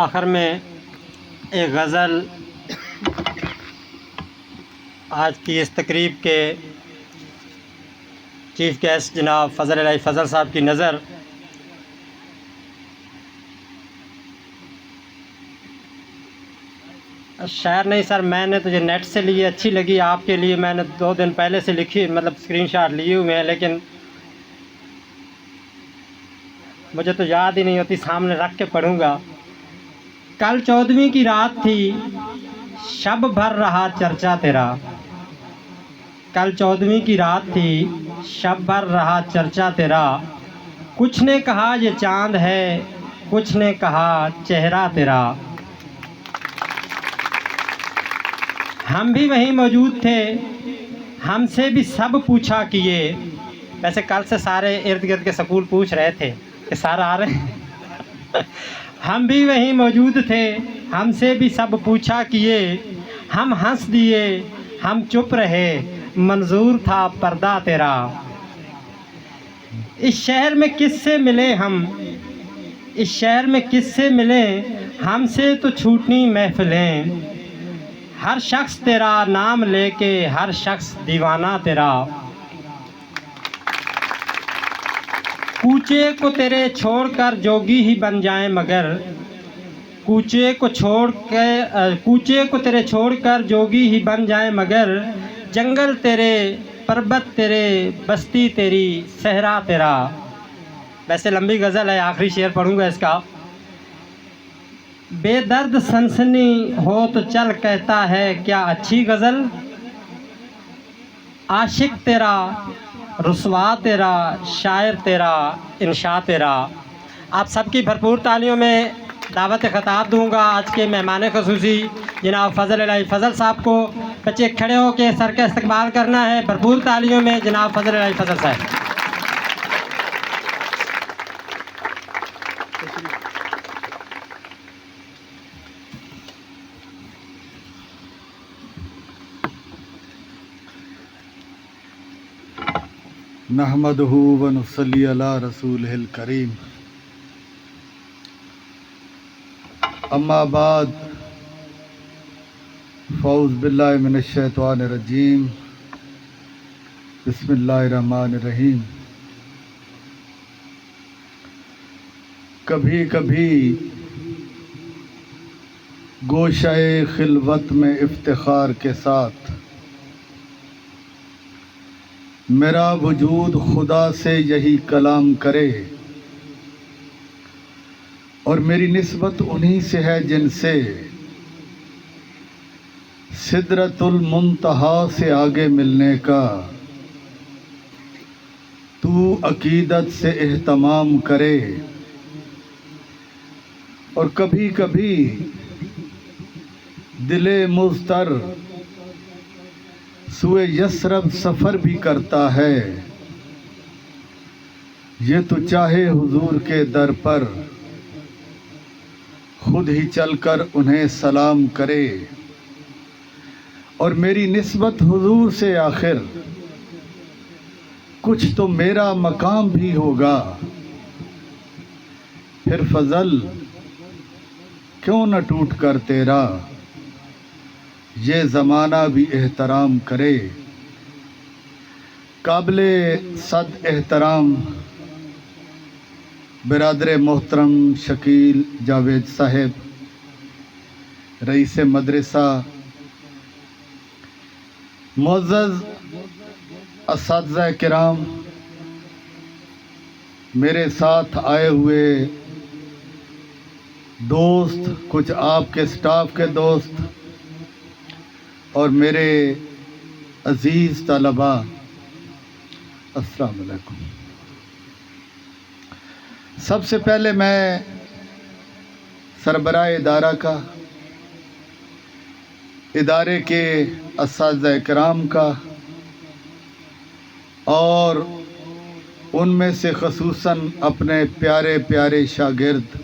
آخر میں ایک غزل آج کی اس تقریب کے چیف گیسٹ جناب فضل الہی فضل صاحب کی نظر شاعر نہیں سر، میں نے تو جو نیٹ سے لی اچھی لگی، آپ کے لیے میں نے 2 دن پہلے سے لکھی، مطلب اسکرین شاٹ لیے ہوئے ہیں، لیکن مجھے تو یاد ہی نہیں ہوتی، سامنے رکھ کے پڑھوں گا۔ کل 14ویں کی رات تھی، شب بھر رہا چرچا تیرا۔ کل 14ویں کی رات تھی، شب بھر رہا چرچا تیرا۔ کچھ نے کہا یہ چاند ہے، کچھ نے کہا چہرہ تیرا۔ ہم بھی وہیں موجود تھے، ہم سے بھی سب پوچھا کیے۔ ویسے کل سے سارے ارد گرد کے سکول پوچھ رہے تھے کہ سارا آ رہے ہیں۔ ہم بھی وہیں موجود تھے، ہم سے بھی سب پوچھا کیے۔ ہم ہنس دیے، ہم چپ رہے، منظور تھا پردہ تیرا۔ اس شہر میں کس سے ملے ہم، اس شہر میں کس سے ملے، ہم سے تو چھوٹنی محفلیں۔ ہر شخص تیرا نام لے کے، ہر شخص دیوانہ تیرا۔ کوچے کو تیرے چھوڑ کر جوگی ہی بن جائیں مگر، کوچے کو تیرے چھوڑ کر جوگی ہی بن جائیں مگر، جنگل تیرے، پربت تیرے، بستی تیری، صحرا تیرا۔ ویسے لمبی غزل ہے، آخری شعر پڑھوں گا اس کا۔ بے درد سنسنی ہو تو چل کہتا ہے کیا اچھی غزل، عاشق تیرا، رسوا تیرا، شاعر تیرا، انشاء تیرا۔ آپ سب کی بھرپور تالیوں میں دعوت خطاب دوں گا آج کے مہمان خصوصی جناب فضل الہی فضل صاحب کو۔ بچے کھڑے ہو کے سر کا استقبال کرنا ہے، بھرپور تالیوں میں جناب فضل الہی فضل صاحب۔ نحمدہ ونصلی علی رسولہ الکریم، اما بعد فاعوذ باللہ من الشیطان الرجیم، بسم اللہ الرحمن الرحیم۔ کبھی کبھی گوشہ خلوت میں افتخار کے ساتھ میرا وجود خدا سے یہی کلام کرے، اور میری نسبت انہی سے ہے جن سے سدرۃ المنتہا سے آگے ملنے کا تو عقیدت سے اہتمام کرے۔ اور کبھی کبھی دل مضطر سوئے یثرب سفر بھی کرتا ہے، یہ تو چاہے حضور کے در پر خود ہی چل کر انہیں سلام کرے۔ اور میری نسبت حضور سے آخر کچھ تو میرا مقام بھی ہوگا، پھر فضل کیوں نہ ٹوٹ کر تیرا یہ زمانہ بھی احترام کرے۔ قابل صد احترام برادر محترم شکیل جاوید صاحب، رئیس مدرسہ، معزز اساتذہ کرام، میرے ساتھ آئے ہوئے دوست، کچھ آپ کے سٹاف کے دوست، اور میرے عزیز طلباء، السلام علیکم۔ سب سے پہلے میں سربراہ ادارہ کا، ادارے کے اساتذہ کرام کا، اور ان میں سے خصوصاً اپنے پیارے پیارے شاگرد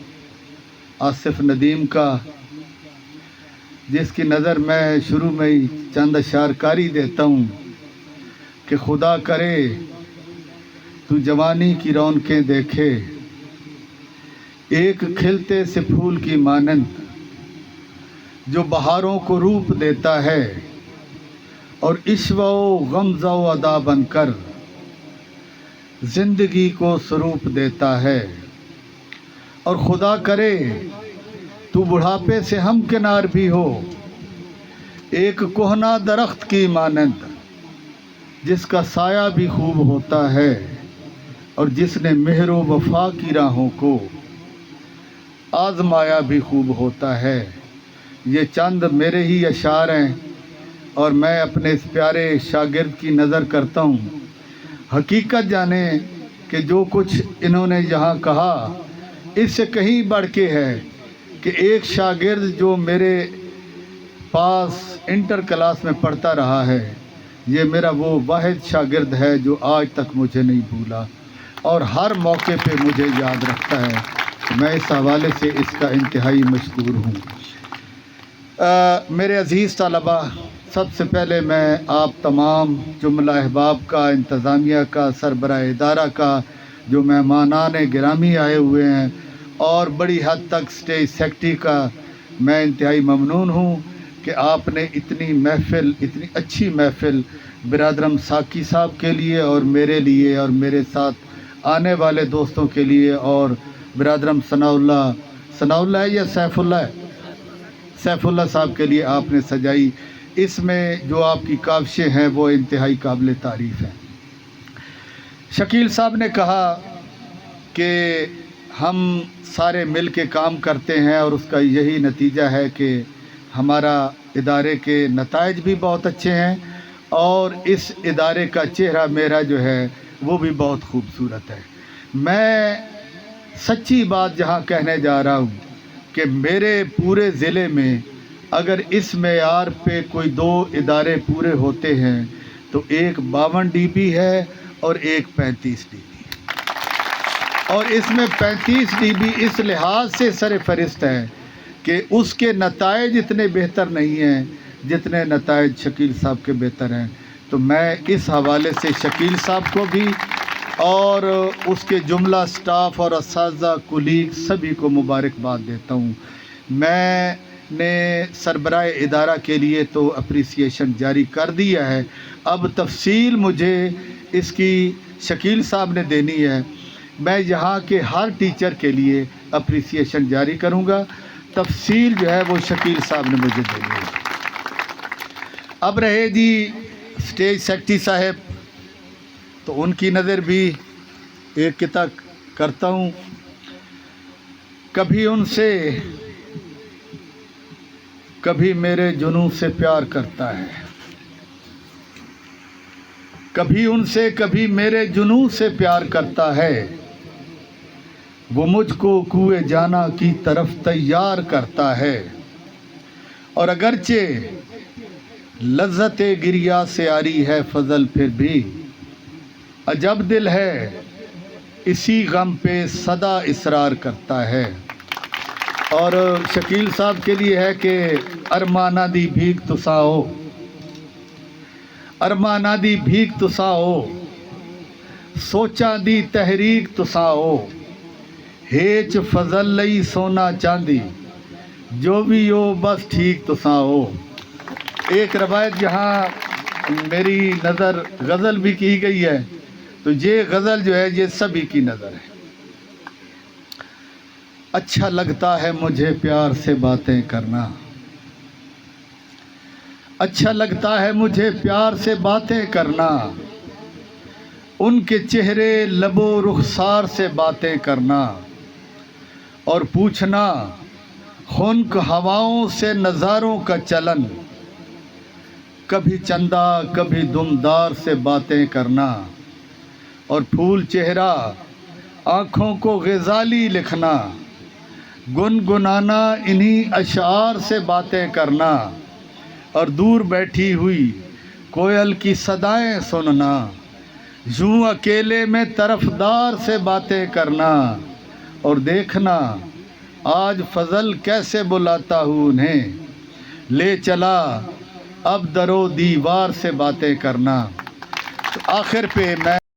آصف ندیم کا، جس کی نظر میں شروع میں ہی چند اشعار کاری دیتا ہوں کہ خدا کرے تو جوانی کی رونقیں دیکھے، ایک کھلتے سے پھول کی مانند جو بہاروں کو روپ دیتا ہے اور عشوہ و غمزہ و ادا بن کر زندگی کو سروپ دیتا ہے۔ اور خدا کرے تو بڑھاپے سے ہمکنار بھی ہو، ایک کہنا درخت کی مانند جس کا سایہ بھی خوب ہوتا ہے اور جس نے مہر و وفا کی راہوں کو آزمایا بھی خوب ہوتا ہے۔ یہ چند میرے ہی اشعار ہیں اور میں اپنے اس پیارے شاگرد کی نظر کرتا ہوں۔ حقیقت جانے کہ جو کچھ انہوں نے یہاں کہا اس سے کہیں بڑھ کے ہے کہ ایک شاگرد جو میرے پاس انٹر کلاس میں پڑھتا رہا ہے، یہ میرا وہ واحد شاگرد ہے جو آج تک مجھے نہیں بھولا اور ہر موقع پہ مجھے یاد رکھتا ہے۔ میں اس حوالے سے اس کا انتہائی مشکور ہوں۔ میرے عزیز طلبہ، سب سے پہلے میں آپ تمام جملہ احباب کا، انتظامیہ کا، سربراہ ادارہ کا، جو مہمانان گرامی آئے ہوئے ہیں اور بڑی حد تک اسٹیج سیکرٹری کا میں انتہائی ممنون ہوں کہ آپ نے اتنی محفل، اتنی اچھی محفل برادرم ساکی صاحب کے لیے اور میرے لیے اور میرے ساتھ آنے والے دوستوں کے لیے اور برادرم ثناء اللہ ہے یا سیف اللہ صاحب کے لیے آپ نے سجائی۔ اس میں جو آپ کی کاوشیں ہیں وہ انتہائی قابل تعریف ہیں۔ شکیل صاحب نے کہا کہ ہم سارے مل کے کام کرتے ہیں اور اس کا یہی نتیجہ ہے کہ ہمارا ادارے کے نتائج بھی بہت اچھے ہیں اور اس ادارے کا چہرہ میرا جو ہے وہ بھی بہت خوبصورت ہے۔ میں سچی بات جہاں کہنے جا رہا ہوں کہ میرے پورے ضلع میں اگر اس معیار پہ کوئی 2 ادارے پورے ہوتے ہیں تو ایک 52 DB ہے اور ایک 35 DB ہے، اور اس میں 35 DB اس لحاظ سے سر فہرست ہے کہ اس کے نتائج اتنے بہتر نہیں ہیں جتنے نتائج شکیل صاحب کے بہتر ہیں۔ تو میں اس حوالے سے شکیل صاحب کو بھی اور اس کے جملہ سٹاف اور اساتذہ کولیگ سبھی کو مبارکباد دیتا ہوں۔ میں نے سربراہ ادارہ کے لیے تو اپریسیشن جاری کر دیا ہے، اب تفصیل مجھے اس کی شکیل صاحب نے دینی ہے۔ میں یہاں کے ہر ٹیچر کے لیے اپریسیشن جاری کروں گا، تفصیل جو ہے وہ شکیل صاحب نے مجھے دینی ہے۔ اب رہے جی اسٹیج سیکرٹری صاحب، تو ان کی نظر بھی ایک کی تک کرتا ہوں۔ کبھی ان سے کبھی میرے جنوں سے پیار کرتا ہے، کبھی ان سے کبھی میرے جنوں سے پیار کرتا ہے، وہ مجھ کو کوئے جانا کی طرف تیار کرتا ہے، اور اگرچہ لذت گریہ سے آری ہے فضل پھر بھی عجب دل ہے اسی غم پہ صدا اصرار کرتا ہے۔ اور شکیل صاحب کے لیے ہے کہ ارمانہ دی بھیک تساؤ، ارمانہ دی بھیک تساؤ، سوچاں دی تحریک تساؤ، ہیچ فضل لئی سونا چاندی جو بھی ہو بس ٹھیک تساؤ۔ ایک روایت جہاں میری نظر غزل بھی کی گئی ہے تو یہ غزل جو ہے یہ سبھی کی نظر ہے۔ اچھا لگتا ہے مجھے پیار سے باتیں کرنا، اچھا لگتا ہے مجھے پیار سے باتیں کرنا، ان کے چہرے لب و رخسار سے باتیں کرنا، اور پوچھنا خنک ہواؤں سے نظاروں کا چلن، کبھی چندہ کبھی دمدار سے باتیں کرنا، اور پھول چہرہ آنکھوں کو غزالی لکھنا، گنگنانا انہی اشعار سے باتیں کرنا، اور دور بیٹھی ہوئی کوئل کی صدائیں سننا، یوں اکیلے میں طرفدار سے باتیں کرنا، اور دیکھنا آج فضل کیسے بلاتا ہوں انہیں، لے چلا اب در و دیوار سے باتیں کرنا۔ تو آخر پہ میں